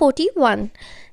41।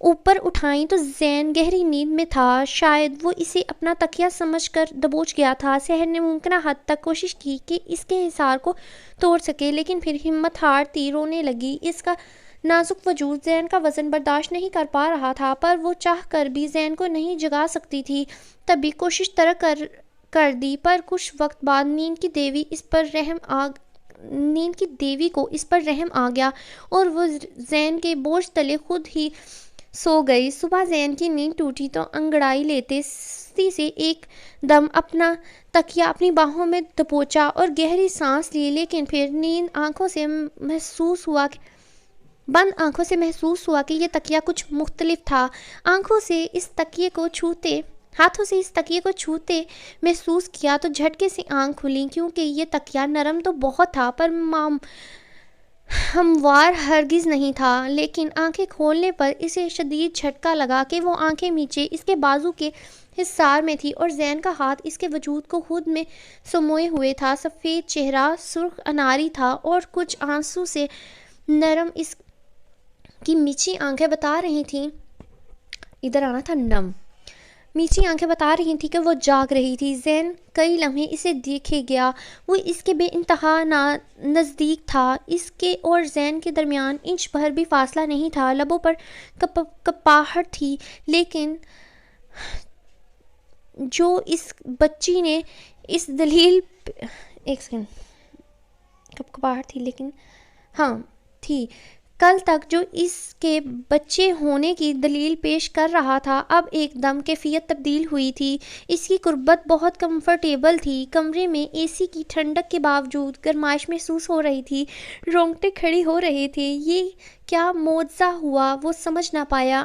اوپر اٹھائیں تو زین گہری نیند میں تھا، شاید وہ اسے اپنا تکیہ سمجھ کر دبوچ گیا تھا۔ سحر نے ممکنہ حد تک کوشش کی کہ اس کے حصار کو توڑ سکے، لیکن پھر ہمت ہارتی رونے لگی۔ اس کا نازک وجود زین کا وزن برداشت نہیں کر پا رہا تھا، پر وہ چاہ کر بھی زین کو نہیں جگا سکتی تھی۔ تبھی کوشش ترک کر دی، پر کچھ وقت بعد نیند کی دیوی کو اس پر رحم آ گیا اور وہ زین کے بوجھ تلے خود ہی سو گئی۔ صبح زین کی نیند ٹوٹی تو انگڑائی لیتے سستی سے ایک دم اپنا تکیہ اپنی باہوں میں دبوچا اور گہری سانس لی، لیکن پھر بند آنکھوں سے محسوس ہوا کہ یہ تکیہ کچھ مختلف تھا۔ ہاتھوں سے اس تکیے کو چھوتے محسوس کیا تو جھٹکے سے آنکھ کھلی، کیونکہ یہ تکیہ نرم تو بہت تھا پر ہموار ہرگز نہیں تھا۔ لیکن آنکھیں کھولنے پر اسے شدید جھٹکا لگا کہ وہ آنکھیں نیچے اس کے بازو کے حصار میں تھی اور زین کا ہاتھ اس کے وجود کو خود میں سموئے ہوئے تھا۔ سفید چہرہ سرخ اناری تھا اور کچھ آنسو سے نرم اس کی میچھی آنکھیں بتا رہی تھیں میچھی آنکھیں بتا رہی تھیں کہ وہ جاگ رہی تھی۔ زین کئی لمحے اسے دیکھے گیا، وہ اس کے بے انتہا نزدیک تھا۔ اس کے اور زین کے درمیان انچ بھر بھی فاصلہ نہیں تھا۔ لبوں پر کپاہٹ تھی، لیکن جو اس بچی نے اس دلیل تھی کل تک جو اس کے بچے ہونے کی دلیل پیش کر رہا تھا، اب ایک دم کیفیت تبدیل ہوئی تھی۔ اس کی قربت بہت کمفرٹیبل تھی۔ کمرے میں اے سی کی ٹھنڈک کے باوجود گرمائش محسوس ہو رہی تھی، رونگٹے کھڑے ہو رہے تھے۔ یہ کیا معجزہ ہوا وہ سمجھ نہ پایا۔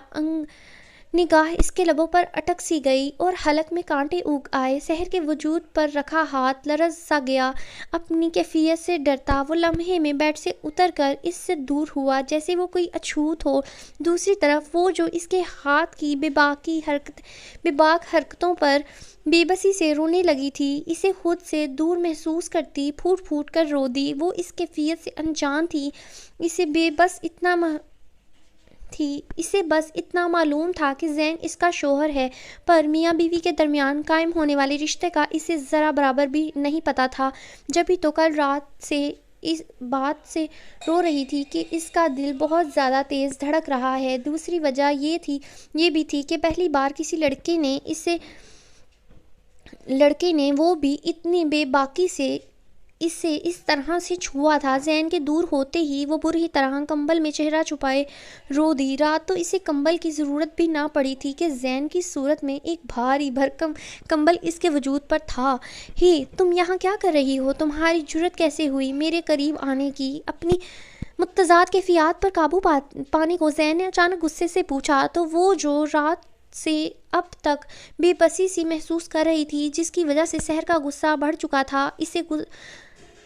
نگاہ اس کے لبوں پر اٹک سی گئی اور حلق میں کانٹے اگ آئے۔ سحر کے وجود پر رکھا ہاتھ لرز سا گیا۔ اپنی کیفیت سے ڈرتا وہ لمحے میں بیڈ سے اتر کر اس سے دور ہوا، جیسے وہ کوئی اچھوت ہو۔ دوسری طرف وہ جو اس کے ہاتھ کی بے باک حرکتوں پر بے بسی سے رونے لگی تھی، اسے خود سے دور محسوس کرتی پھوٹ پھوٹ کر رو دی۔ وہ اس کیفیت سے انجان تھی۔ اسے بس اتنا معلوم تھا کہ زین اس کا شوہر ہے، پر میاں بیوی کے درمیان قائم ہونے والے رشتے کا اسے ذرا برابر بھی نہیں پتہ تھا۔ جبھی تو کل رات سے اس بات سے رو رہی تھی کہ اس کا دل بہت زیادہ تیز دھڑک رہا ہے۔ دوسری وجہ یہ بھی تھی کہ پہلی بار کسی لڑکے نے وہ بھی اتنی بے باکی سے اسے اس طرح سے چھوا تھا۔ زین کے دور ہوتے ہی وہ بری طرح کمبل میں چہرہ چھپائے رو دی۔ رات تو اسے کمبل کی ضرورت بھی نہ پڑی تھی کہ زین کی صورت میں ایک بھاری بھرکم کمبل اس کے وجود پر تھا۔ تم یہاں کیا کر رہی ہو؟ تمہاری جرأت کیسے ہوئی میرے قریب آنے کی؟ اپنی متضاد کیفیات پر قابو پانے کو زین نے اچانک غصے سے پوچھا تو وہ جو رات سے اب تک بے بسی سی محسوس کر رہی تھی، جس کی وجہ سے سحر کا غصہ بڑھ چکا تھا، اسے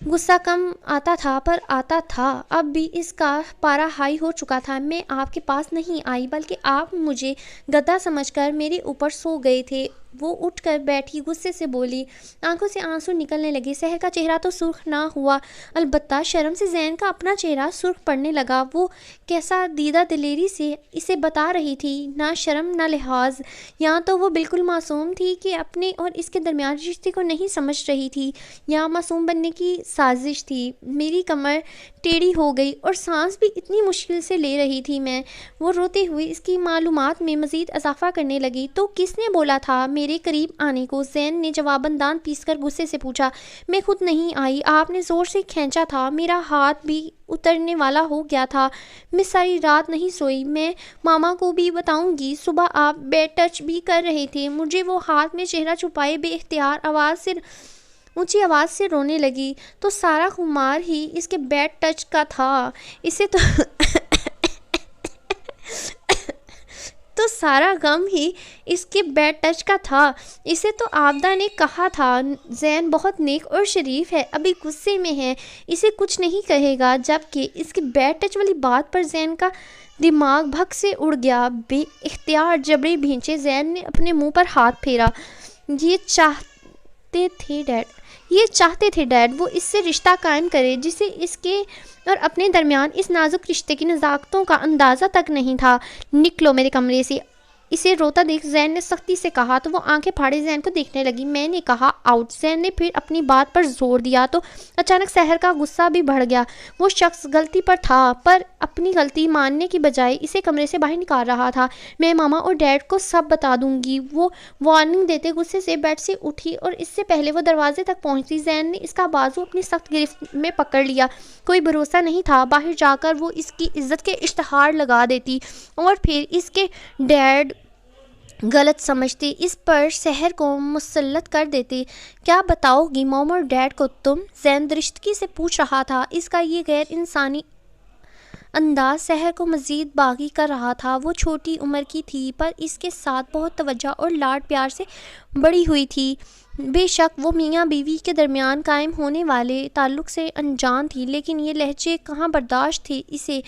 غصہ کم آتا تھا پر آتا تھا۔ اب بھی اس کا پارا ہائی ہو چکا تھا۔ میں آپ کے پاس نہیں آئی، بلکہ آپ مجھے گدھا سمجھ کر میرے اوپر سو گئے تھے۔ وہ اٹھ کر بیٹھی، غصے سے بولی۔ آنکھوں سے آنسو نکلنے لگے۔ سحر کا چہرہ تو سرخ نہ ہوا، البتہ شرم سے زین کا اپنا چہرہ سرخ پڑنے لگا۔ وہ کیسا دیدہ دلیری سے اسے بتا رہی تھی، نہ شرم نہ لحاظ۔ یا تو وہ بالکل معصوم تھی کہ اپنے اور اس کے درمیان رشتے کو نہیں سمجھ رہی تھی، یا معصوم بننے کی سازش تھی۔ میری کمر ٹیڑھی ہو گئی اور سانس بھی اتنی مشکل سے لے رہی تھی میں۔ وہ روتے ہوئے اس کی معلومات میں مزید اضافہ کرنے لگی۔ تو کس نے بولا تھا میرے قریب آنے کو؟ زین نے جواباً دانت پیس کر غصے سے پوچھا۔ میں خود نہیں آئی، آپ نے زور سے کھینچا تھا، میرا ہاتھ بھی اترنے والا ہو گیا تھا۔ میں ساری رات نہیں سوئی، میں ماما کو بھی بتاؤں گی۔ صبح آپ بیڈ ٹچ بھی کر رہے تھے مجھے۔ وہ ہاتھ میں چہرہ چھپائے بے اختیار اونچی آواز سے رونے لگی۔ تو سارا خمار ہی اس کے بیڈ ٹچ کا تھا، سارا غم ہی اس کے بیڈ ٹچ کا تھا، اسے تو عابدہ نے کہا تھا۔ زین بہت نیک اور شریف ہے، ابھی غصے میں ہے، اسے کچھ نہیں کہے گا۔ جبکہ اس کے بیڈ ٹچ والی بات پر زین کا دماغ بھگ سے اڑ گیا۔ بے اختیار جبڑے بھینچے زین نے اپنے منہ پر ہاتھ پھیرا۔ چاہتے تھے ڈیڈ وہ اس سے رشتہ قائم کرے جسے اس کے اور اپنے درمیان اس نازک رشتے کی نزاکتوں کا اندازہ تک نہیں تھا۔ نکلو میرے کمرے سے، اسے روتا دیکھ زین نے سختی سے کہا تو وہ آنکھیں پھاڑے زین کو دیکھنے لگی۔ میں نے کہا آؤٹ۔ زین نے پھر اپنی بات پر زور دیا تو اچانک سحر کا غصہ بھی بڑھ گیا۔ وہ شخص غلطی پر تھا پر اپنی غلطی ماننے کی بجائے اسے کمرے سے باہر نکال رہا تھا۔ میں ماما اور ڈیڈ کو سب بتا دوں گی، وہ وارننگ دیتے غصے سے بیڈ سے اٹھی اور اس سے پہلے وہ دروازے تک پہنچی زین نے اس کا بازو اپنی سخت گرفت میں پکڑ لیا۔ کوئی بھروسہ نہیں تھا باہر جا کر وہ اس کی عزت کے اشتہار لگا دیتی اور پھر اس کے ڈیڈ غلط سمجھتے اس پر سحر کو مسلط کر دیتے۔ کیا بتاؤ گی موم اور ڈیڈ کو تم؟ زین درشتگی سے پوچھ رہا تھا۔ اس کا یہ غیر انسانی انداز سحر کو مزید باغی کر رہا تھا۔ وہ چھوٹی عمر کی تھی پر اس کے ساتھ بہت توجہ اور لاڈ پیار سے بڑھی ہوئی تھی۔ بے شک وہ میاں بیوی کے درمیان قائم ہونے والے تعلق سے انجان تھی، لیکن یہ لہجے کہاں برداشت تھے اسے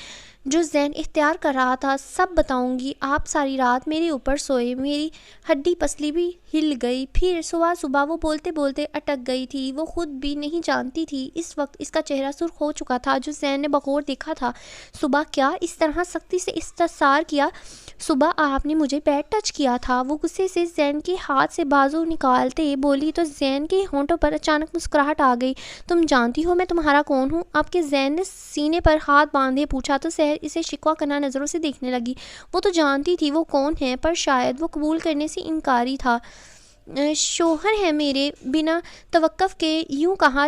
جو زین اختیار کر رہا تھا۔ سب بتاؤں گی۔ آپ ساری رات میرے اوپر سوئے، میری ہڈی پسلی بھی ہل گئی۔ پھر صبح وہ بولتے بولتے اٹک گئی تھی۔ وہ خود بھی نہیں جانتی تھی اس وقت اس کا چہرہ سرخ ہو چکا تھا جو زین نے بغور دیکھا تھا۔ صبح کیا اس طرح سختی سے استفسار کیا؟ صبح آپ نے مجھے پیٹ ٹچ کیا تھا، وہ غصے سے زین کے ہاتھ سے بازو نکالتے بولی تو زین کے ہونٹوں پر اچانک مسکراہٹ آ گئی۔ تم جانتی ہو میں تمہارا کون ہوں؟ اب کہ زین نے سینے پر ہاتھ باندھے پوچھا تو سحر اسے شکوہ کناں نظروں سے دیکھنے لگی۔ وہ تو جانتی تھی وہ کون ہے پر شاید وہ قبول کرنے سے انکاری تھا۔ شوہر ہے میرے، بنا توقف کے یوں کہا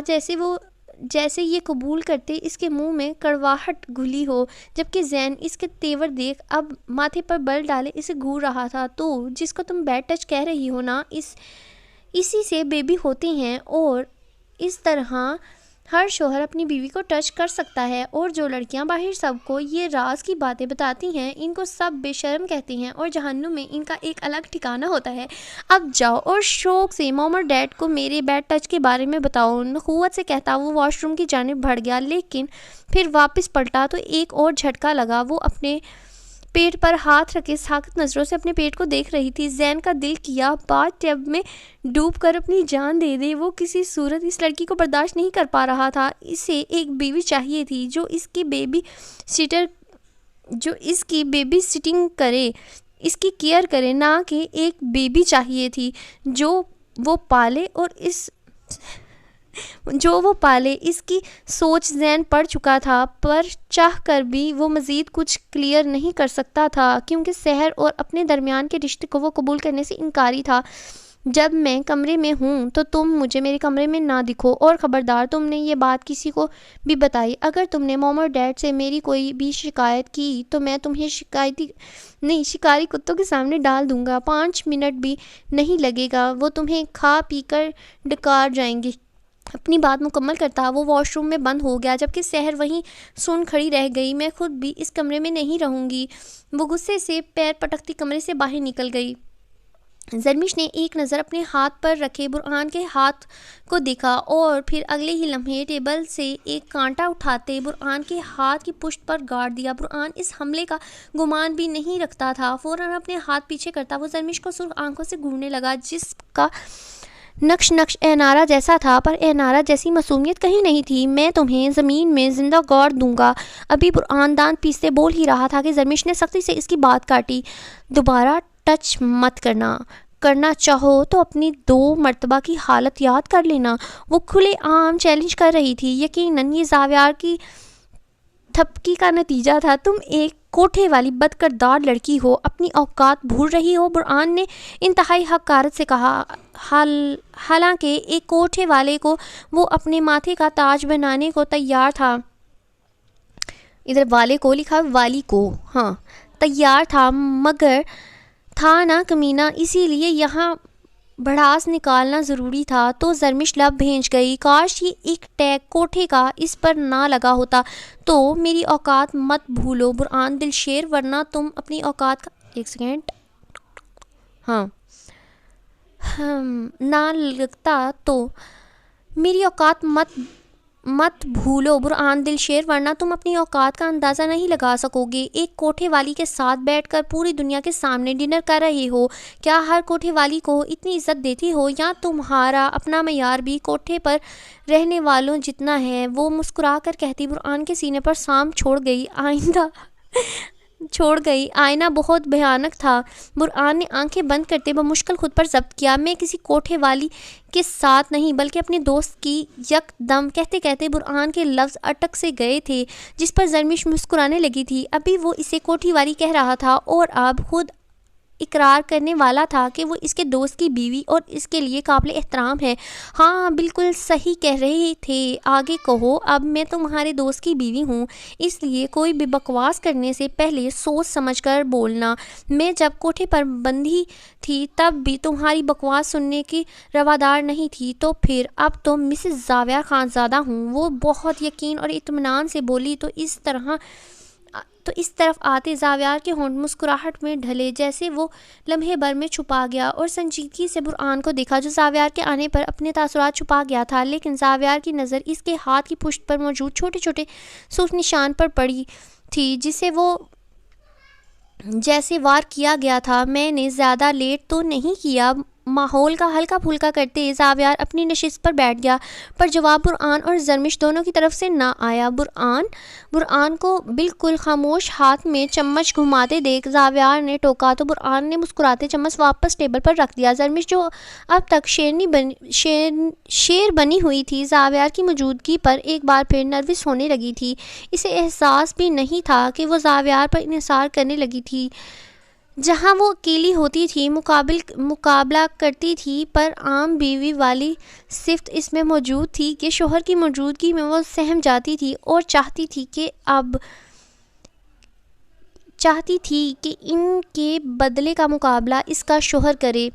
جیسے یہ قبول کرتے اس کے منہ میں کڑواہٹ گھلی ہو، جبکہ زین اس کے تیور دیکھ اب ماتھے پر بل ڈالے اسے گھور رہا تھا۔ تو جس کو تم بیڈ ٹچ کہہ رہی ہو نا، اسی سے بیبی ہوتے ہیں اور اس طرح ہر شوہر اپنی بیوی کو ٹچ کر سکتا ہے، اور جو لڑکیاں باہر سب کو یہ راز کی باتیں بتاتی ہیں ان کو سب بے شرم کہتے ہیں اور جہنم میں ان کا ایک الگ ٹھکانہ ہوتا ہے۔ اب جاؤ اور شوق سے موم اور ڈیڈ کو میرے بیڈ ٹچ کے بارے میں بتاؤ۔ نخوت سے کہتا وہ واش روم کی جانب بڑھ گیا، لیکن پھر واپس پلٹا تو ایک اور جھٹکا لگا۔ وہ اپنے پیٹ پر ہاتھ رکھے ساکت نظروں سے اپنے پیٹ کو دیکھ رہی تھی۔ زین کا دل کیا باتھ ٹب میں ڈوب کر اپنی جان دے دے۔ وہ کسی صورت اس لڑکی کو برداشت نہیں کر پا رہا تھا۔ اسے ایک بیوی چاہیے تھی جو اس کی بیبی سٹنگ کرے، اس کی کیئر کرے، نہ کہ ایک بیبی چاہیے تھی جو وہ پالے اس کی سوچ زین پڑ چکا تھا، پر چاہ کر بھی وہ مزید کچھ کلیئر نہیں کر سکتا تھا کیونکہ سحر اور اپنے درمیان کے رشتے کو وہ قبول کرنے سے انکاری تھا۔ جب میں کمرے میں ہوں تو تم مجھے میرے کمرے میں نہ دکھو، اور خبردار تم نے یہ بات کسی کو بھی بتائی۔ اگر تم نے موم اور ڈیڈ سے میری کوئی بھی شکایت کی تو میں تمہیں شکاری کتوں کے سامنے ڈال دوں گا۔ 5 منٹ بھی نہیں لگے گا، وہ تمہیں کھا پی کر ڈکار جائیں گے۔ اپنی بات مکمل کرتا وہ واش روم میں بند ہو گیا، جبکہ سحر وہیں سن کھڑی رہ گئی۔ میں خود بھی اس کمرے میں نہیں رہوں گی، وہ غصے سے پیر پٹکتی کمرے سے باہر نکل گئی۔ زرمش نے ایک نظر اپنے ہاتھ پر رکھے برہان کے ہاتھ کو دیکھا اور پھر اگلے ہی لمحے ٹیبل سے ایک کانٹا اٹھاتے برہان کے ہاتھ کی پشت پر گاڑ دیا۔ برہان اس حملے کا گمان بھی نہیں رکھتا تھا۔ فوراً اپنے ہاتھ پیچھے کرتا وہ زرمش کو سرخ آنکھوں سے گھورنے لگا جس کا نقش اعنارہ جیسا تھا، پر اعنارہ جیسی معصومیت کہیں نہیں تھی۔ میں تمہیں زمین میں زندہ گاڑ دوں گا۔ ابھی برہان دانت پیستے بول ہی رہا تھا کہ زرمش نے سختی سے اس کی بات کاٹی۔ دوبارہ ٹچ مت کرنا چاہو تو اپنی 2 مرتبہ کی حالت یاد کر لینا۔ وہ کھلے عام چیلنج کر رہی تھی۔ یقیناً یہ زاویار کی تھپکی کا نتیجہ تھا۔ تم ایک کوٹھے والی بد کردار لڑکی ہو، اپنی اوقات بھول رہی ہو، برہان نے انتہائی حقارت سے کہا۔ حالانکہ ایک کوٹھے والے کو وہ اپنے ماتھے کا تاج بنانے کو تیار تھا، ادھر والے کو لکھا والی کو، تیار تھا، مگر تھا نا کمینہ، اسی لیے یہاں بھڑاس نکالنا ضروری تھا۔ تو زرمش لب بھینچ گئی۔ کاش یہ ایک ٹیگ کوٹھے کا اس پر نہ لگا ہوتا۔ تو میری اوقات مت بھولو برہان دل شیر، ورنہ تم اپنی اوقات کا نہ لگتا تو میری اوقات مت مت بھولو برہان دل شیر، ورنہ تم اپنی اوقات کا اندازہ نہیں لگا سکو گے۔ ایک کوٹھے والی کے ساتھ بیٹھ کر پوری دنیا کے سامنے ڈنر کر رہے ہو۔ کیا ہر کوٹھے والی کو اتنی عزت دیتی ہو، یا تمہارا اپنا معیار بھی کوٹھے پر رہنے والوں جتنا ہے؟ وہ مسکرا کر کہتی برہان کے سینے پر سام چھوڑ گئی۔ آئینہ بہت بھیانک تھا۔ برہان نے آنکھیں بند کرتے بمشکل خود پر ضبط کیا۔ میں کسی کوٹھے والی کے ساتھ نہیں بلکہ اپنے دوست کی، یک دم کہتے کہتے برہان کے لفظ اٹک سے گئے تھے، جس پر زرمش مسکرانے لگی تھی۔ ابھی وہ اسے کوٹھی والی کہہ رہا تھا اور اب خود اقرار کرنے والا تھا کہ وہ اس کے دوست کی بیوی اور اس کے لیے قابل احترام ہے۔ ہاں بالکل صحیح کہہ رہے تھے، آگے کہو۔ اب میں تمہارے دوست کی بیوی ہوں، اس لیے کوئی بھی بکواس کرنے سے پہلے سوچ سمجھ کر بولنا۔ میں جب کوٹھے پر بندھی تھی تب بھی تمہاری بکواس سننے کی روادار نہیں تھی، تو پھر اب تو مسز زاویار خانزادہ ہوں۔ وہ بہت یقین اور اطمینان سے بولی۔ تو اس طرف آتے زاویار کے ہونٹ مسکراہٹ میں ڈھلے، جیسے وہ لمحے بھر میں چھپا گیا، اور سنجیدگی سے برہان کو دیکھا جو زاویار کے آنے پر اپنے تاثرات چھپا گیا تھا، لیکن زاویار کی نظر اس کے ہاتھ کی پشت پر موجود چھوٹے چھوٹے سرخ نشان پر پڑی تھی، جیسے وار کیا گیا تھا۔ میں نے زیادہ لیٹ تو نہیں کیا؟ ماحول کا ہلکا پھلکا کرتے زاویار اپنی نشست پر بیٹھ گیا، پر جواب برہان اور زرمش دونوں کی طرف سے نہ آیا۔ برہان کو بالکل خاموش ہاتھ میں چمچ گھماتے دیکھ زاویار نے ٹوکا تو برہان نے مسکراتے چمچ واپس ٹیبل پر رکھ دیا۔ زرمش جو اب تک شیر بنی ہوئی تھی، زاویار کی موجودگی پر ایک بار پھر نروس ہونے لگی تھی۔ اسے احساس بھی نہیں تھا کہ وہ زاویار پر انحصار کرنے لگی تھی۔ جہاں وہ اکیلی ہوتی تھی، مقابلہ کرتی تھی، پر عام بیوی والی صفت اس میں موجود تھی کہ شوہر کی موجودگی میں وہ سہم جاتی تھی اور چاہتی تھی کہ ان کے بدلے کا مقابلہ اس کا شوہر کرے۔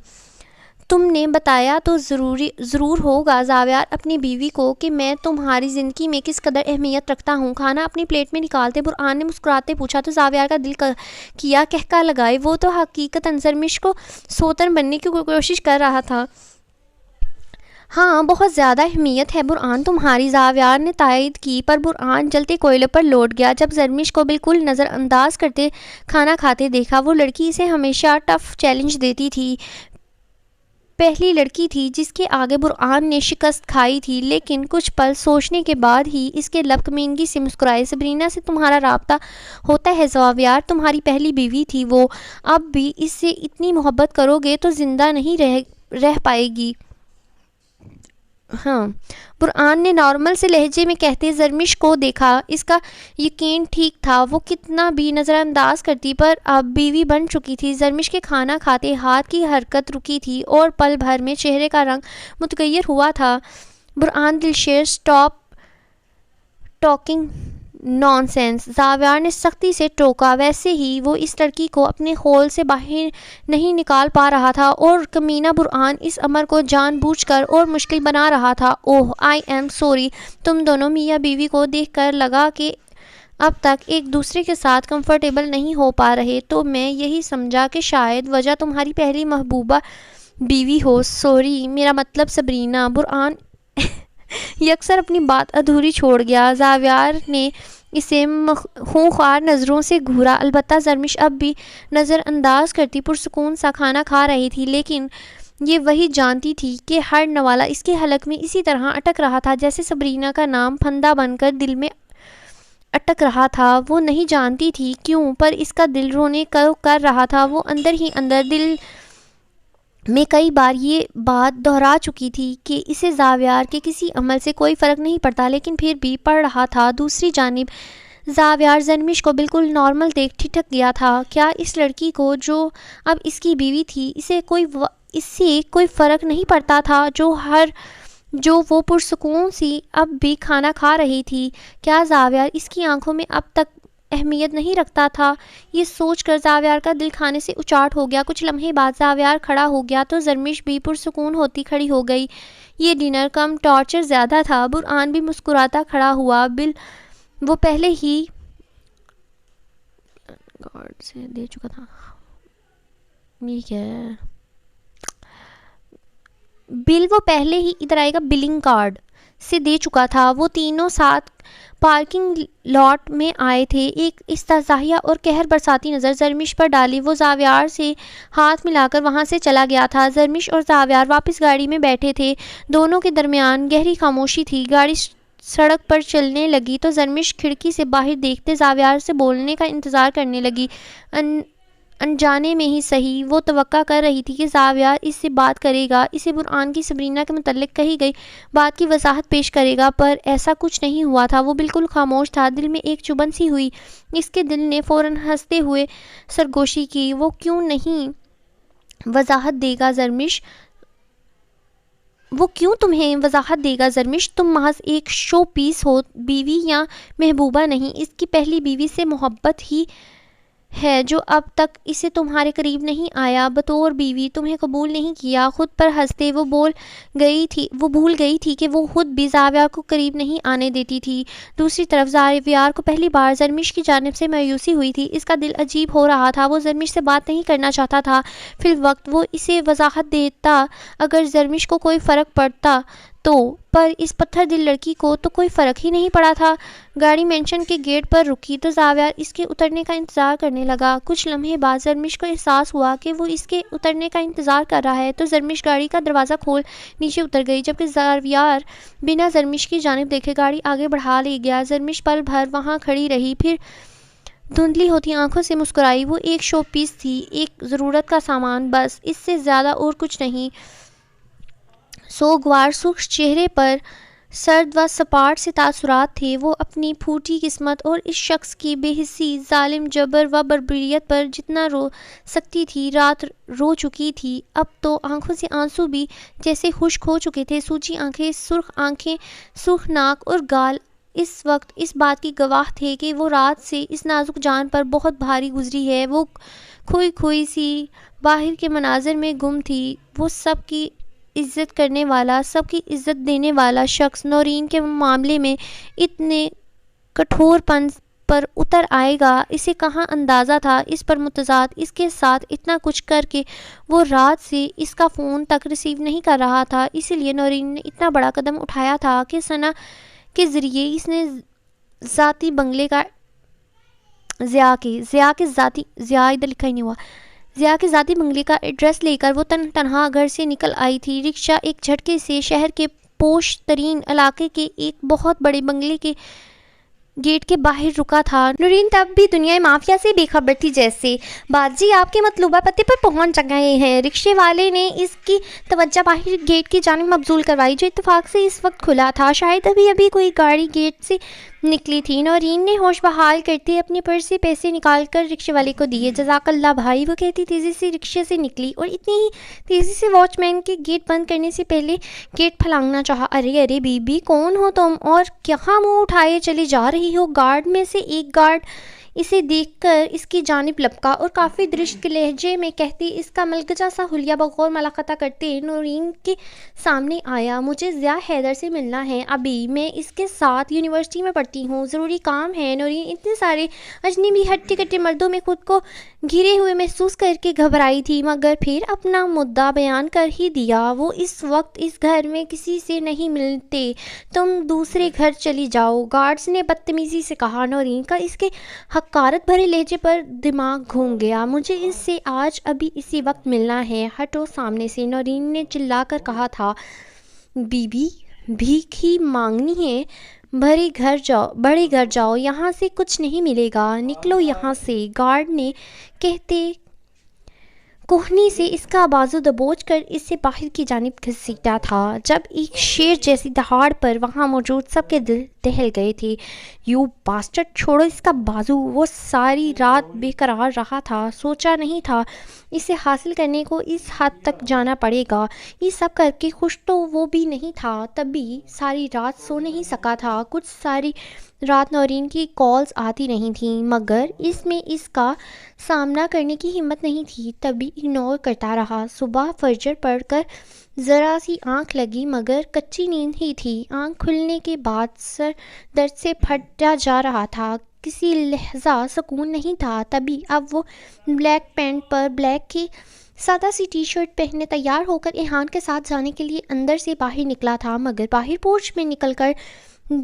تم نے بتایا تو ضرور ہوگا زاویار اپنی بیوی کو کہ میں تمہاری زندگی میں کس قدر اہمیت رکھتا ہوں۔ کھانا اپنی پلیٹ میں نکالتے برہان نے مسکراتے پوچھا تو زاویار کا دل کیا کہکا لگائے۔ وہ تو حقیقتاً زرمش کو سوتن بننے کی کوشش کر رہا تھا۔ ہاں بہت زیادہ اہمیت ہے برہان تمہاری، زاویار نے تائید کی، پر برہان جلتے کوئلے پر لوٹ گیا۔ جب زرمش کو بالکل نظر انداز کرتے کھانا کھاتے دیکھا، وہ لڑکی اسے ہمیشہ ٹف چیلنج دیتی تھی، پہلی لڑکی تھی جس کے آگے برہان نے شکست کھائی تھی، لیکن کچھ پل سوچنے کے بعد ہی اس کے لب کمینگی سے مسکرائے۔ سبرینا سے تمہارا رابطہ ہوتا ہے زاویار، تمہاری پہلی بیوی تھی وہ، اب بھی اس سے اتنی محبت کرو گے تو زندہ نہیں رہ پائے گی۔ ہاں، برہان نے نارمل سے لہجے میں کہتے زرمش کو دیکھا۔ اس کا یقین ٹھیک تھا، وہ کتنا بھی نظر انداز کرتی پر اب بیوی بن چکی تھی۔ زرمش کے کھانا کھاتے ہاتھ کی حرکت رکی تھی اور پل بھر میں چہرے کا رنگ متغیر ہوا تھا۔ برہان دلشیر اسٹاپ ٹاکنگ نان سینس، زاویار نے سختی سے ٹوکا۔ ویسے ہی وہ اس لڑکی کو اپنے خول سے باہر نہیں نکال پا رہا تھا، اور کمینہ برہان اس امر کو جان بوجھ کر اور مشکل بنا رہا تھا۔ اوہ آئی ایم سوری، تم دونوں میاں بیوی کو دیکھ کر لگا کہ اب تک ایک دوسرے کے ساتھ کمفرٹیبل نہیں ہو پا رہے، تو میں یہی سمجھا کہ شاید وجہ تمہاری پہلی محبوبہ بیوی ہو۔ سوری، میرا مطلب سبرینا۔ برہان یکسر اپنی بات ادھوری چھوڑ گیا۔ زاویار نے اسے خونخوار نظروں سے گھورا، البتہ زرمش اب بھی نظر انداز کرتی پرسکون سا کھانا کھا رہی تھی، لیکن یہ وہی جانتی تھی کہ ہر نوالہ اس کے حلق میں اسی طرح اٹک رہا تھا جیسے سبرینا کا نام پھندا بن کر دل میں اٹک رہا تھا۔ وہ نہیں جانتی تھی کیوں، پر اس کا دل رونے کر رہا تھا۔ وہ اندر ہی اندر دل میں کئی بار یہ بات دہرا چکی تھی کہ اسے زاویار کے کسی عمل سے کوئی فرق نہیں پڑتا، لیکن پھر بھی پڑ رہا تھا۔ دوسری جانب زاویار زرمش کو بالکل نارمل دیکھ ٹھٹک گیا تھا۔ کیا اس لڑکی کو جو اب اس کی بیوی تھی، اس سے کوئی فرق نہیں پڑتا تھا جو وہ پرسکون سی اب بھی کھانا کھا رہی تھی؟ کیا زاویار اس کی آنکھوں میں اب تک اہمیت نہیں رکھتا تھا؟ یہ سوچ کر زاویار کا دل کھانے سے اچاٹ ہو گیا۔ کچھ لمحے بعد زاویار کھڑا ہو گیا تو زرمش بھی پرسکون ہوتی کھڑی ہو گئی۔ یہ ڈنر کم ٹارچر زیادہ تھا۔ برہان بھی مسکراتا کھڑا ہوا۔ وہ پہلے ہی گارڈ سے دے چکا تھا۔ یہ کیا ہے؟ وہ پہلے ہی ادھر آئے گا بلنگ کارڈ سے دے چکا تھا۔ وہ تینوں ساتھ پارکنگ لاٹ میں آئے تھے۔ ایک استہزائیہ اور قہر برساتی نظر زرمش پر ڈالی، وہ زاویار سے ہاتھ ملا کر وہاں سے چلا گیا تھا۔ زرمش اور زاویار واپس گاڑی میں بیٹھے تھے، دونوں کے درمیان گہری خاموشی تھی۔ گاڑی سڑک پر چلنے لگی تو زرمش کھڑکی سے باہر دیکھتے زاویار سے بولنے کا انتظار کرنے لگی۔ انجانے میں ہی صحیح، وہ توقع کر رہی تھی کہ زاویار اس سے بات کرے گا، اسے قرآن کی سبرینا کے متعلق کہی گئی بات کی وضاحت پیش کرے گا، پر ایسا کچھ نہیں ہوا تھا۔ وہ بالکل خاموش تھا۔ دل میں ایک چبھن سی ہوئی۔ اس کے دل نے فوراً ہنستے ہوئے سرگوشی کی۔ وہ کیوں نہیں وضاحت دے گا زرمش؟ وہ کیوں تمہیں وضاحت دے گا زرمش؟ تم محض ایک شو پیس ہو، بیوی یا محبوبہ نہیں۔ اس کی پہلی بیوی سے محبت ہی ہے جو اب تک اسے تمہارے قریب نہیں آیا، بطور بیوی تمہیں قبول نہیں کیا۔ خود پر ہنستے وہ بھول گئی تھی کہ وہ خود بھی زاویار کو قریب نہیں آنے دیتی تھی۔ دوسری طرف زاویار کو پہلی بار زرمش کی جانب سے مایوسی ہوئی تھی۔ اس کا دل عجیب ہو رہا تھا۔ وہ زرمش سے بات نہیں کرنا چاہتا تھا۔ فی الوقت وہ اسے وضاحت دیتا اگر زرمش کو کوئی فرق پڑتا تو، پر اس پتھر دل لڑکی کو تو کوئی فرق ہی نہیں پڑا تھا۔ گاڑی مینشن کے گیٹ پر رکی تو زاویار اس کے اترنے کا انتظار کرنے لگا۔ کچھ لمحے بعد زرمش کو احساس ہوا کہ وہ اس کے اترنے کا انتظار کر رہا ہے، تو زرمش گاڑی کا دروازہ کھول نیچے اتر گئی، جبکہ زاویار بنا زرمش کی جانب دیکھے گاڑی آگے بڑھا لے گیا۔ زرمش پل بھر وہاں کھڑی رہی، پھر دھندلی ہوتی آنکھوں سے مسکرائی۔ وہ ایک شو پیس تھی، ایک ضرورت کا سامان، بس، اس سے زیادہ اور کچھ نہیں۔ سوگوار سرخ چہرے پر سرد و سپاٹ سے تاثرات تھے۔ وہ اپنی پھوٹی قسمت اور اس شخص کی بے حسی، ظالم جبر و بربریت پر جتنا رو سکتی تھی، رات رو چکی تھی۔ اب تو آنکھوں سے آنسو بھی جیسے خشک ہو چکے تھے۔ سوجی آنکھیں، سرخ ناک اور گال اس وقت اس بات کی گواہ تھے کہ وہ رات سے اس نازک جان پر بہت بھاری گزری ہے۔ وہ کھوئی سی باہر کے مناظر میں گم تھی۔ وہ سب کی عزت کرنے والا، سب کی عزت دینے والا شخص نورین کے معاملے میں اتنے کٹھور پن پر اتر آئے گا، اسے کہاں اندازہ تھا۔ اس پر متضاد اس کے ساتھ اتنا کچھ کر کے وہ رات سے اس کا فون تک ریسیو نہیں کر رہا تھا، اسی لیے نورین نے اتنا بڑا قدم اٹھایا تھا کہ ثنا کے ذریعے اس نے ذاتی بنگلے کا ضیاء کے ذاتی بنگلے کا ایڈریس لے کر وہ تنہا گھر سے نکل آئی تھی۔ رکشہ ایک جھٹکے سے شہر کے پوش ترین علاقے کے ایک بہت بڑے بنگلے کے گیٹ کے باہر رکا تھا۔ نورین تب بھی دنیا مافیا سے بے خبر تھی، جیسے باجی آپ کے مطلوبہ پتے پر پہنچ گئے ہیں۔ رکشے والے نے اس کی توجہ باہر گیٹ کی جانب مبذول کروائی، جو اتفاق سے اس وقت کھلا تھا۔ شاید ابھی کوئی گاڑی گیٹ سے نکلی تھی۔ نورین نے ہوش بحال کرتے اپنے پرس سے پیسے نکال کر رکشے والے کو دیے۔ جزاک اللہ بھائی، وہ کہتی تیزی سے رکشے سے نکلی اور اتنی ہی تیزی سے واچ مین کے گیٹ بند کرنے سے پہلے گیٹ پھلانگنا چاہا۔ ارے بی بی، کون ہو تم اور کہاں منہ اٹھائے چلی جا رہی ہو؟ گارڈ میں سے ایک گارڈ اسے دیکھ کر اس کی جانب لپکا اور کافی درشت لہجے میں کہتی اس کا ملگجا سا حلیہ بغور ملاقاتہ کرتے نورین کے سامنے آیا۔ مجھے ضیاء حیدر سے ملنا ہے ابھی، میں اس کے ساتھ یونیورسٹی میں پڑھتی ہوں، ضروری کام ہے۔ نورین اتنے سارے اجنبی ہٹے کٹے مردوں میں خود کو گھرے ہوئے محسوس کر کے گھبرائی تھی، مگر پھر اپنا مدعا بیان کر ہی دیا۔ وہ اس وقت اس گھر میں کسی سے نہیں ملتے، تم دوسرے گھر چلی جاؤ، گارڈز نے بدتمیزی سے کہا۔ نورین کا اس کے حقارت بھرے لہجے پر دماغ گھوم گیا۔ مجھے اس سے آج ابھی اسی وقت ملنا ہے، ہٹو سامنے سے، نورین نے چلا کر کہا تھا۔ بی بی، بھیک ہی مانگنی ہے؟ بڑے گھر جاؤ، یہاں سے کچھ نہیں ملے گا، نکلو یہاں سے، گارڈ نے کہتے کوہنی سے اس کا بازو دبوچ کر اسے باہر کی جانب گھسیٹا تھا۔ جب ایک شیر جیسی دہاڑ پر وہاں موجود سب کے دل دہل گئے تھے۔ یو باسٹرڈ، چھوڑو اس کا بازو، وہ ساری رات بے قرار رہا تھا، سوچا نہیں تھا اسے حاصل کرنے کو اس حد تک جانا پڑے گا۔ یہ سب کر کے خوش تو وہ بھی نہیں تھا، تبھی ساری رات سو نہیں سکا تھا۔ کچھ ساری رات نورین کی کالز آتی نہیں تھیں، مگر اس میں اس کا سامنا کرنے کی ہمت نہیں تھی، تبھی اگنور کرتا رہا۔ صبح فجر پڑھ کر ذرا سی آنکھ لگی، مگر کچی نیند ہی تھی۔ آنکھ کھلنے کے بعد سر درد سے پھٹا جا رہا تھا، کسی لحظہ سکون نہیں تھا۔ تبھی اب وہ بلیک پینٹ پر بلیک کی سادہ سی ٹی شرٹ پہنے تیار ہو کر ایحان کے ساتھ جانے کے لیے اندر سے باہر نکلا تھا، مگر باہر پورچ میں نکل کر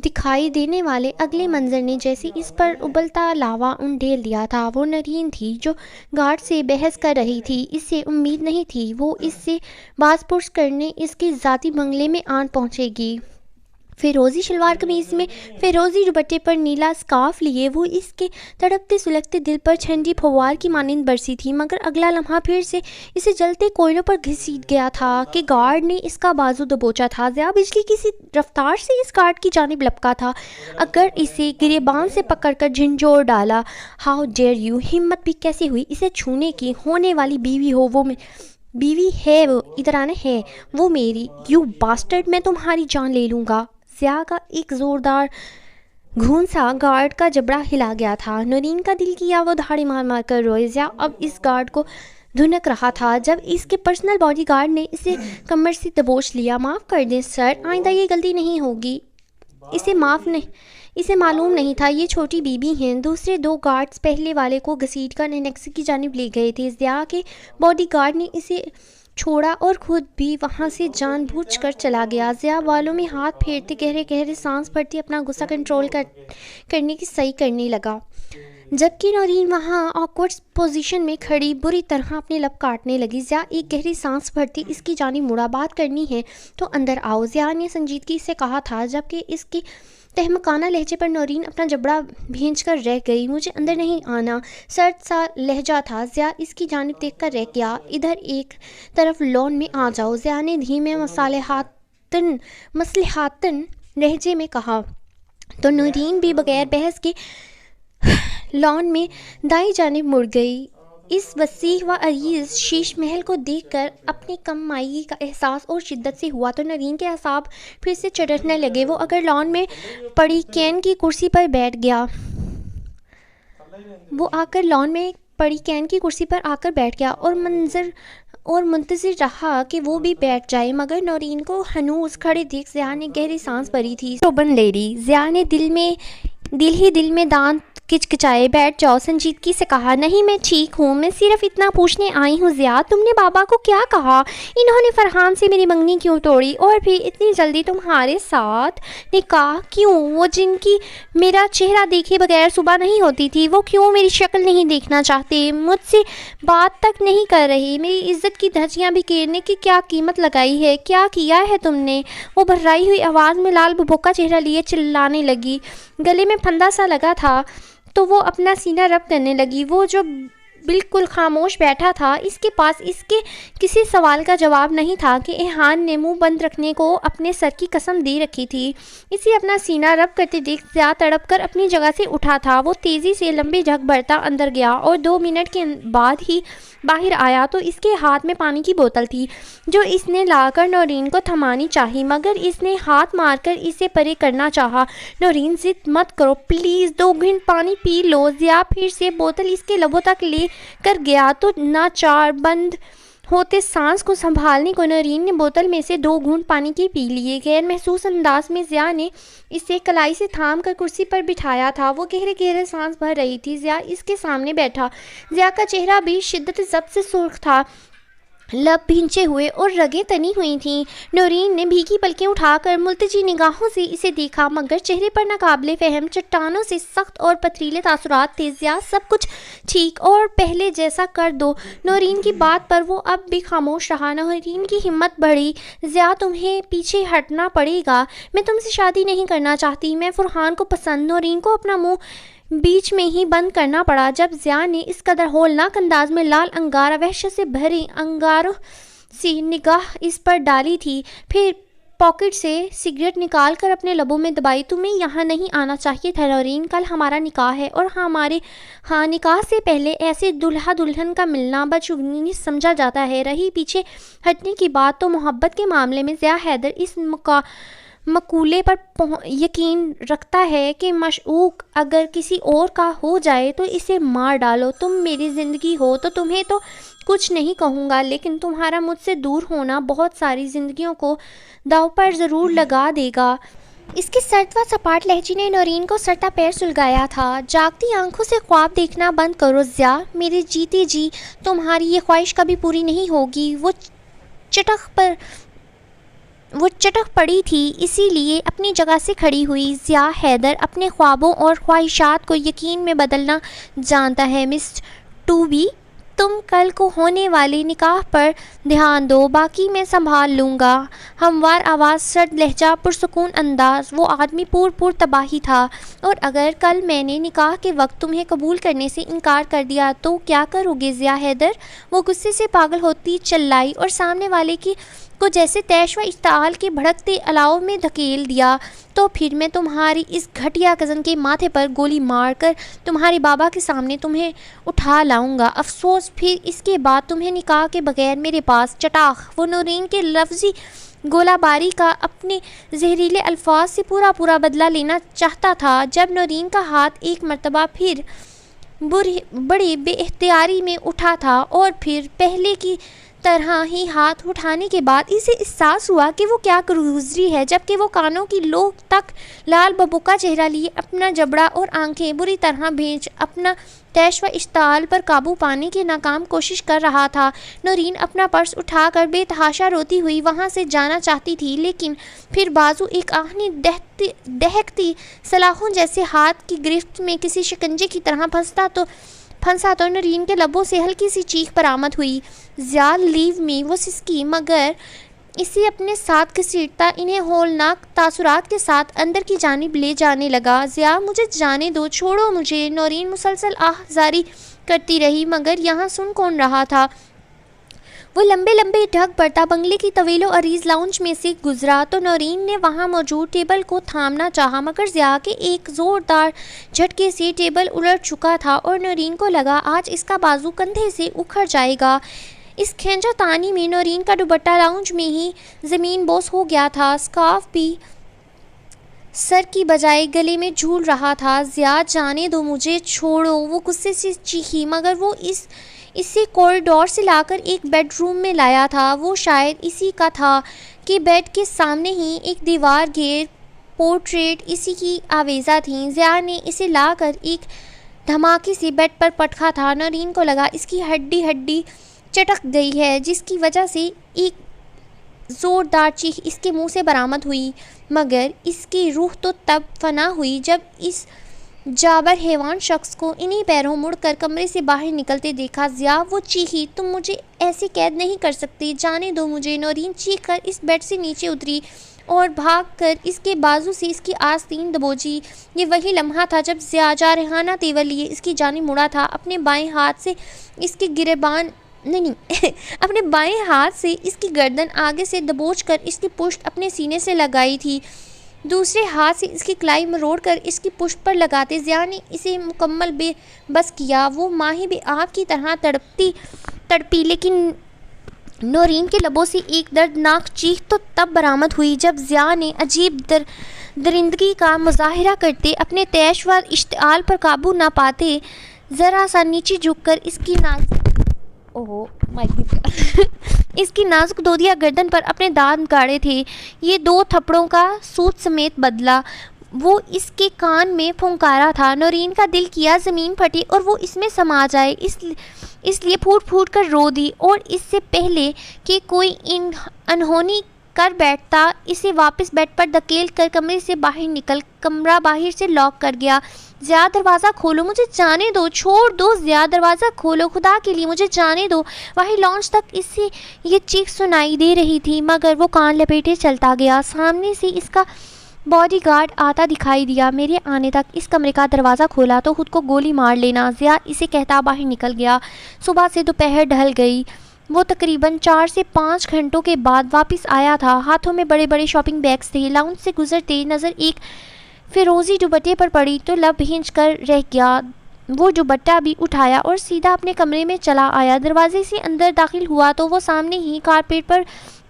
دکھائی دینے والے اگلے منظر نے جیسے اس پر ابلتا لاوا انڈیل دیا تھا۔ وہ نرین تھی جو گارڈ سے بحث کر رہی تھی۔ اس سے امید نہیں تھی وہ اس سے باز پرس کرنے اس کے ذاتی بنگلے میں آن پہنچے گی۔ فیروزی شلوار قمیض میں فیروزی دوپٹے پر نیلا اسکارف لیے وہ اس کے تڑپتے سلگتے دل پر ٹھنڈی پھوار کی مانند برسی تھی، مگر اگلا لمحہ پھر سے اسے جلتے کوئلوں پر گھسیٹ گیا تھا کہ گارڈ نے اس کا بازو دبوچا تھا۔ ضیاء بجلی کی سی رفتار سے اس گارڈ کی جانب لپکا تھا، اگر اسے گریبان سے پکڑ کر جھنجھوڑ ڈالا۔ ہاؤ ڈیئر یو، ہمت بھی کیسے ہوئی اسے چھونے کی؟ ہونے والی بیوی ہو وہ بیوی ہے، وہ ادھر آنا ہے، وہ میری، یو باسٹرڈ، میں تمہاری جان لے لوں گا۔ ضیاء کا ایک زوردار گھونسا گارڈ کا جبڑا ہلا گیا تھا۔ نورین کا دل کیا وہ دھاڑی مار مار کر روئے۔ ضیاء اب اس گارڈ کو دھنک رہا تھا جب اس کے پرسنل باڈی گارڈ نے اسے کمر سے دبوچ لیا۔ معاف کر دیں سر، آئندہ یہ غلطی نہیں ہوگی۔ اسے معلوم نہیں تھا یہ چھوٹی بی بی ہیں۔ دوسرے دو گارڈز پہلے والے کو گھسیٹ کر انیکس کی جانب لے گئے تھے۔ ضیاء کے باڈی گارڈ نے اسے چھوڑا اور خود بھی وہاں سے جان بوجھ کر چلا گیا۔ ضیاء بالوں میں ہاتھ پھیرتے گہرے گہرے سانس بھرتی اپنا غصہ کنٹرول کرنے کی صحیح کرنے لگا، جبکہ نورین وہاں آکورڈ پوزیشن میں کھڑی بری طرح اپنے لب کاٹنے لگی۔ ضیاء ایک گہری سانس بھرتی اس کی جانب مڑا۔ بات کرنی ہے تو اندر آؤ، ضیاء نے سنجیدگی سے کہا تھا، جبکہ اس کی تہمکانہ لہجے پر نورین اپنا جبڑا بھینچ کر رہ گئی۔ مجھے اندر نہیں آنا، سرد سا لہجہ تھا۔ ضیاء اس کی جانب دیکھ کر رہ گیا۔ ادھر ایک طرف لان میں آ جاؤ، ضیاء نے دھیمے مصلحتاً لہجے میں کہا، تو نورین بھی بغیر بحث کے لان میں دائیں جانب مڑ گئی۔ اس وسیع و عریض شیش محل کو دیکھ کر اپنی کم مائگی کا احساس اور شدت سے ہوا تو نورین کے اعصاب پھر سے چرخنے لگے۔ وہ اگر لان میں پڑی کین کی کرسی پر آ کر بیٹھ گیا اور منتظر رہا کہ وہ بھی بیٹھ جائے، مگر نورین کو ہنوز کھڑے دیکھ ضیاء نے گہری سانس بھری تھی۔ روبن لیڈی، ضیاء نے دل میں دانت کچکچائے۔ بیٹھ جاؤ، سنجیدگی سے کہا۔ نہیں، میں ٹھیک ہوں، میں صرف اتنا پوچھنے آئی ہوں ضیاء، تم نے بابا کو کیا کہا؟ انہوں نے فرحان سے میری منگنی کیوں توڑی؟ اور پھر اتنی جلدی تمہارے ساتھ نکاح کیوں؟ وہ جن کی میرا چہرہ دیکھے بغیر صبح نہیں ہوتی تھی، وہ کیوں میری شکل نہیں دیکھنا چاہتے؟ مجھ سے بات تک نہیں کر رہے؟ میری عزت کی دھجیاں بکھیرنے کی کیا قیمت لگائی ہے؟ کیا کیا ہے تم نے؟ وہ بھررائی ہوئی آواز میں لال بھبوکا چہرہ لیے چلانے لگی۔ گلے میں پھندا سا لگا تھا تو وہ اپنا سینہ رب کرنے لگی۔ وہ جو بالکل خاموش بیٹھا تھا، اس کے پاس اس کے کسی سوال کا جواب نہیں تھا کہ ایحان نے منہ بند رکھنے کو اپنے سر کی قسم دے رکھی تھی۔ اسے اپنا سینہ رب کرتے دیکھ ضیاء تڑپ کر اپنی جگہ سے اٹھا تھا۔ وہ تیزی سے لمبے جھگ بھرتا اندر گیا اور 2 منٹ کے بعد ہی باہر آیا تو اس کے ہاتھ میں پانی کی بوتل تھی جو اس نے لا کر نورین کو تھمانی چاہی، مگر اس نے ہاتھ مار کر اسے پرے کرنا چاہا۔ نورین، ضد مت کرو پلیز، 2 گھنٹ پانی پی لو۔ ضیاء پھر سے بوتل اس کے لبوں تک لے کر گیا تو ناچار بند ہوتے سانس کو سنبھالنے کو نورین نے بوتل میں سے 2 گھونٹ پانی کے پی لیے۔ غیر محسوس انداز میں ضیاء نے اسے کلائی سے تھام کر کرسی پر بٹھایا تھا۔ وہ گہرے گہرے سانس بھر رہی تھی۔ ضیاء اس کے سامنے بیٹھا۔ ضیاء کا چہرہ بھی شدت ضبط سے سرخ تھا، لب بھینچے ہوئے اور رگیں تنی ہوئی تھیں۔ نورین نے بھیگی پلکیں اٹھا کر ملتجی نگاہوں سے اسے دیکھا، مگر چہرے پر ناقابل فہم چٹانوں سے سخت اور پتھریلے تاثرات تھے۔ ضیاء، سب کچھ ٹھیک اور پہلے جیسا کر دو۔ نورین کی بات پر وہ اب بھی خاموش رہا۔ نورین کی ہمت بڑھی۔ ضیاء، تمہیں پیچھے ہٹنا پڑے گا، میں تم سے شادی نہیں کرنا چاہتی، میں فرحان کو پسند۔ نورین کو اپنا منہ بیچ میں ہی بند کرنا پڑا جب ضیاء نے اس قدر ہولناک انداز میں لال انگارہ وحشت سے بھری انگاروں سی نگاہ اس پر ڈالی تھی، پھر پاکٹ سے سگریٹ نکال کر اپنے لبوں میں دبائی۔ تمہیں یہاں نہیں آنا چاہیے تھا نورین، کل ہمارا نکاح ہے اور ہمارے ہاں نکاح سے پہلے ایسے دلہا دلہن کا ملنا بدشگونی سمجھا جاتا ہے۔ رہی پیچھے ہٹنے کی بات تو محبت کے معاملے میں ضیاء حیدر اس مقولے پر یقین رکھتا ہے کہ معشوق اگر کسی اور کا ہو جائے تو اسے مار ڈالو۔ تم میری زندگی ہو تو تمہیں تو کچھ نہیں کہوں گا، لیکن تمہارا مجھ سے دور ہونا بہت ساری زندگیوں کو داؤ پر ضرور لگا دے گا۔ اس کے سرد و سپاٹ لہجے نے نورین کو سرتا پیر سلگایا تھا۔ جاگتی آنکھوں سے خواب دیکھنا بند کرو ضیا، میرے جیتے جی تمہاری یہ خواہش کبھی پوری نہیں ہوگی۔ وہ چٹک پڑی تھی، اسی لیے اپنی جگہ سے کھڑی ہوئی۔ ضیا حیدر اپنے خوابوں اور خواہشات کو یقین میں بدلنا جانتا ہے مس ٹوبی، تم کل کو ہونے والے نکاح پر دھیان دو، باقی میں سنبھال لوں گا۔ ہموار آواز، سرد لہجہ، پرسکون انداز، وہ آدمی پور تباہی تھا۔ اور اگر کل میں نے نکاح کے وقت تمہیں قبول کرنے سے انکار کر دیا تو کیا کرو گے ضیا حیدر؟ وہ غصے سے پاگل ہوتی چلائی اور سامنے والے کو جیسے تیش و اشتعال کے بھڑکتے الاؤ میں دھکیل دیا۔ تو پھر میں تمہاری اس گھٹیا کزن کے ماتھے پر گولی مار کر تمہارے بابا کے سامنے تمہیں اٹھا لاؤں گا۔ افسوس، پھر اس کے بعد تمہیں نکاح کے بغیر میرے پاس چٹاخ۔ وہ نورین کے لفظی گولہ باری کا اپنے زہریلے الفاظ سے پورا بدلہ لینا چاہتا تھا۔ جب نورین کا ہاتھ ایک مرتبہ پھر بڑی بے اختیاری میں اٹھا تھا اور پھر پہلے کی طرح ہی ہاتھ اٹھانے کے بعد اسے احساس ہوا کہ وہ کیا گزری ہے، جبکہ وہ کانوں کی لو تک لال ببو کا چہرہ لیے اپنا جبڑا اور آنکھیں بری طرح بھیج اپنا تیش و اشتعال پر قابو پانے کی ناکام کوشش کر رہا تھا۔ نورین اپنا پرس اٹھا کر بے تحاشا روتی ہوئی وہاں سے جانا چاہتی تھی، لیکن پھر بازو ایک آہنی دہکتی سلاخوں جیسے ہاتھ کی گرفت میں کسی شکنجے کی طرح پھنسا تو نورین کے لبوں سے ہلکی سی چیخ برآمد ہوئی، ضیا لیو می۔ وہ سسکی مگر اسے اپنے ساتھ گھسیٹتا انہیں ہولناک تاثرات کے ساتھ اندر کی جانب لے جانے لگا۔ ضیا مجھے جانے دو، چھوڑو مجھے۔ نورین مسلسل آہ زاری کرتی رہی، مگر یہاں سن کون رہا تھا؟ وہ لمبے ڈھگ بڑھتا بنگلے کی طویل و عریض لاؤنج میں سے گزرا تو نورین نے وہاں موجود ٹیبل کو تھامنا چاہا، مگر ضیا کے ایک زوردار جھٹکے سے ٹیبل الٹ چکا تھا اور نورین کو لگا آج اس کا بازو کندھے سے اکھڑ جائے گا۔ اس کھینچا تانی میں نورین کا دوپٹہ لاؤنج میں ہی زمین بوس ہو گیا تھا، اسکارف بھی سر کی بجائے گلے میں جھول رہا تھا۔ ضیا جانے دو مجھے، چھوڑو۔ وہ غصے سے چیخی، مگر وہ اسے کوریڈور سے لا کر ایک بیڈ روم میں لایا تھا۔ وہ شاید اسی کا تھا کہ بیڈ کے سامنے ہی ایک دیوار گیر پورٹریٹ اسی کی آویزاں تھیں۔ ضیا نے اسے لا کر ایک دھماکے سے بیڈ پر پٹکا تھا۔ نورین کو لگا اس کی ہڈی چٹک گئی ہے، جس کی وجہ سے ایک زوردار چیخ اس کے منہ سے برآمد ہوئی، مگر اس کی روح تو تب فنا ہوئی جب اس جابر حیوان شخص کو انہی پیروں مڑ کر کمرے سے باہر نکلتے دیکھا۔ ضیا، وہ چیخی، تم مجھے ایسے قید نہیں کر سکتے، جانے دو مجھے۔ نورین چیخ کر اس بیڈ سے نیچے اتری اور بھاگ کر اس کے بازو سے اس کی آستین دبوچی۔ یہ وہی لمحہ تھا جب ضیا جارحانہ تیور لیے اس کی جانب مڑا تھا، اپنے بائیں ہاتھ سے اس کی گردن آگے سے دبوچ کر اس کی پشت اپنے سینے سے لگائی تھی، دوسرے ہاتھ سے اس کی کلائی مروڑ کر اس کی پشت پر لگاتے ضیا نے اسے مکمل بے بس کیا۔ وہ ماہی بے آب کی طرح تڑپی، لیکن نورین کے لبوں سے ایک دردناک چیخ تو تب برآمد ہوئی جب ضیا نے عجیب درندگی کا مظاہرہ کرتے اپنے تیش و اشتعال پر قابو نہ پاتے ذرا سا نیچے جھک کر اس کی نازک دودیا گردن پر اپنے دانت گاڑے تھے۔ یہ 2 تھپڑوں کا سوت سمیت بدلہ وہ اس کے کان میں پھونکارا تھا۔ نورین کا دل کیا زمین پھٹے اور وہ اس میں سما جائے، اس لیے پھوٹ کر رو دی، اور اس سے پہلے کہ کوئی انہونی کر بیٹھتا اسے واپس بیڈ پر دھکیل کر کمرے سے باہر کمرہ باہر سے لاک کر گیا۔ ضیا، دروازہ کھولو، مجھے جانے دو، چھوڑ دو ضیا، دروازہ کھولو، خدا کے لیے مجھے جانے دو۔ وہیں لاؤنج تک اسے یہ چیخ سنائی دے رہی تھی، مگر وہ کان لپیٹے چلتا گیا۔ سامنے سے اس کا باڈی گارڈ آتا دکھائی دیا۔ میرے آنے تک اس کمرے کا دروازہ کھولا تو خود کو گولی مار لینا، ضیا اسے کہتا باہر نکل گیا۔ صبح سے دوپہر ڈھل گئی۔ وہ تقریباً 4 سے 5 گھنٹوں کے بعد واپس آیا تھا، ہاتھوں میں بڑے شاپنگ بیگز تھے۔ لاؤنج سے گزرتے نظر ایک فیروزی دوپٹے پر پڑی تو لب بھینچ کر رہ گیا۔ وہ دوپٹہ بھی اٹھایا اور سیدھا اپنے کمرے میں چلا آیا۔ دروازے سے اندر داخل ہوا تو وہ سامنے ہی کارپیٹ پر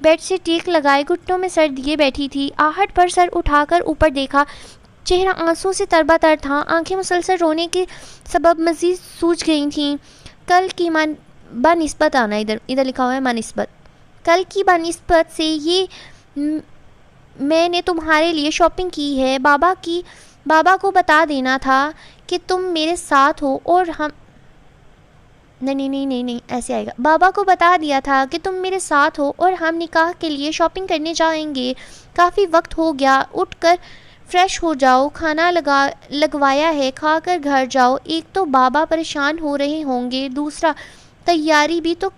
بیڈ سے ٹیک لگائے گھٹنوں میں سر دیے بیٹھی تھی۔ آہٹ پر سر اٹھا کر اوپر دیکھا، چہرہ آنسوں سے تر تھا، آنکھیں مسلسل رونے کے سبب مزید سوج گئی تھیں۔ کل کی بنسبت سے یہ میں نے تمہارے لیے شاپنگ کی ہے. بابا کو بتا دینا تھا کہ تم میرے ساتھ ہو اور ہم نہیں ایسے آئے گا. بابا کو بتا دیا تھا کہ تم میرے ساتھ ہو اور ہم نکاح کے لیے شاپنگ کرنے جائیں گے. کافی وقت ہو گیا, اٹھ کر فریش ہو جاؤ, کھانا لگوایا ہے, کھا کر گھر جاؤ. ایک تو بابا پریشان ہو رہے ہوں گے, دوسرا تیاری بھی تو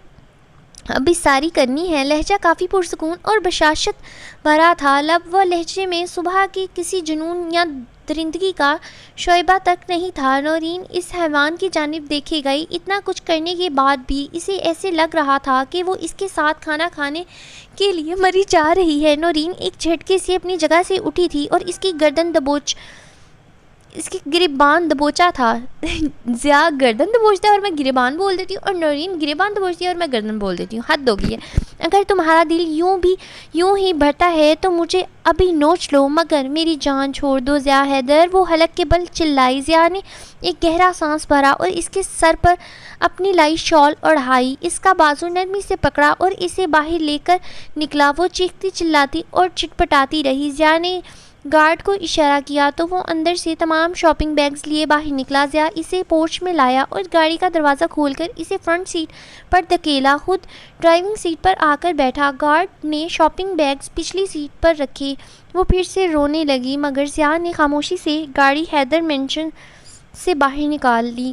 ابھی ساری کرنی ہے. لہجہ کافی پرسکون اور بشاشت بھرا تھا. لب و لہجے میں صبح کی کسی جنون یا درندگی کا شائبہ تک نہیں تھا. نورین اس حیوان کی جانب دیکھے گئی. اتنا کچھ کرنے کے بعد بھی اسے ایسے لگ رہا تھا کہ وہ اس کے ساتھ کھانا کھانے کے لیے مری جا رہی ہے. نورین ایک جھٹکے سے اپنی جگہ سے اٹھی تھی اور اس کی گریبان دبوچا تھا. ضیاء گردن دبوچتا ہے اور میں گریبان بول دیتی ہوں, اور نورین گریبان دبوچتی ہے اور میں گردن بول دیتی ہوں. حد ہو گئی ہے. اگر تمہارا دل یوں ہی بھرتا ہے تو مجھے ابھی نوچ لو, مگر میری جان چھوڑ دو ضیاء حیدر. وہ حلق کے بل چلائی. ضیاء نے ایک گہرا سانس بھرا اور اس کے سر پر اپنی لائی شال اڑھائی. اس کا بازو نرمی سے پکڑا اور اسے باہر لے کر نکلا. وہ چیختی چلاتی اور چٹپٹاتی رہی. ضیاء نے گارڈ کو اشارہ کیا تو وہ اندر سے تمام شاپنگ بیگز لیے باہر نکلا. ضیاء اسے پورچ میں لایا اور گاڑی کا دروازہ کھول کر اسے فرنٹ سیٹ پر دھکیلا. خود ڈرائیونگ سیٹ پر آ کر بیٹھا. گارڈ نے شاپنگ بیگز پچھلی سیٹ پر رکھے. وہ پھر سے رونے لگی, مگر ضیاء نے خاموشی سے گاڑی حیدر مینشن سے باہر نکال لی.